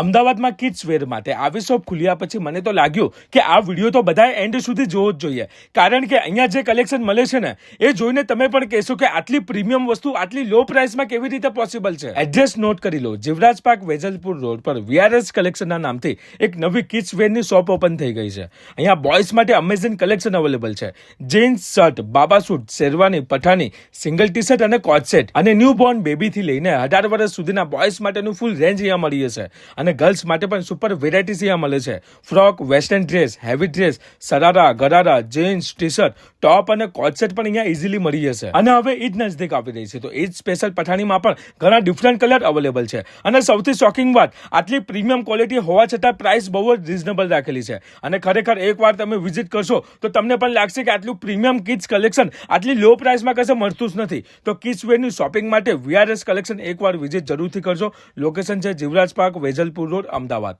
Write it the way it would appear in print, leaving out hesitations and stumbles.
અમદાવાદમાં kids wear માટે આવી શોપ ખુલ્યા પછી મને તો લાગ્યું કે આ વિડીયો તો બધાએ એન્ડ સુધી જોવો જ જોઈએ, કારણ કે અહીંયા જે કલેક્શન મળે છે ને એ જોઈને તમે પણ કહેશો કે આટલી પ્રીમિયમ વસ્તુ આટલી લો પ્રાઇસમાં કેવી રીતે પોસિબલ છે। એડ્રેસ નોટ કરી લો, જીવરાજ પાર્ક વેજલપુર રોડ પર VRS કલેક્શનના નામથી એક નવી કિડ્સ વેરની શોપ ઓપન થઈ ગઈ છે। અહીંયા બોયઝ માટે અમેઝિંગ કલેક્શન અવેલેબલ છે। જીન્સ, શર્ટ, બાબા suit, sherwani, pathani, single T shirt અને કોટ સેટ અને ન્યૂબોર્ન બેબીથી લઈને 18 વર્ષ સુધીના બોયઝ માટેનું ફૂલ રેન્જ અહીંયા મળી જશે અને ગર્લ્સ માટે પણ સુપર વેરાયટીઝ અહીંયા મળે છે। Frock, western dress, heavy dress, sharara, gharara, jeans, T shirt, top અને કોટ સેટ પણ અહીંયા ઇઝીલી મળી જશે। અને હવે ઈદ નજદીક આવી રહી છે તો ઈદ સ્પેશિયલ પઠાણીમાં પણ ઘણા ડિફરન્ટ કલર અવેલેબલ છે અને સૌથી શોકિંગ વાત, આટલી પ્રીમિયમ ક્વોલિટી હોવા છતાં પ્રાઇસ બહુ જ રિઝનેબલ રાખેલી છે અને ખરેખર એકવાર તમે વિઝિટ કરશો તો તમને પણ લાગશે કે આટલું પ્રીમિયમ કિડ્સ કલેક્શન આટલી લો પ્રાઇસમાં કશે મળતું જ નથી। તો કિડ્સ વેરની શોપિંગ માટે VRS કલેક્શન એકવાર વિઝિટ જરૂરથી કરજો। લોકેશન છે જીવરાજ પાર્ક વેજલપુર રોડ, અમદાવાદ।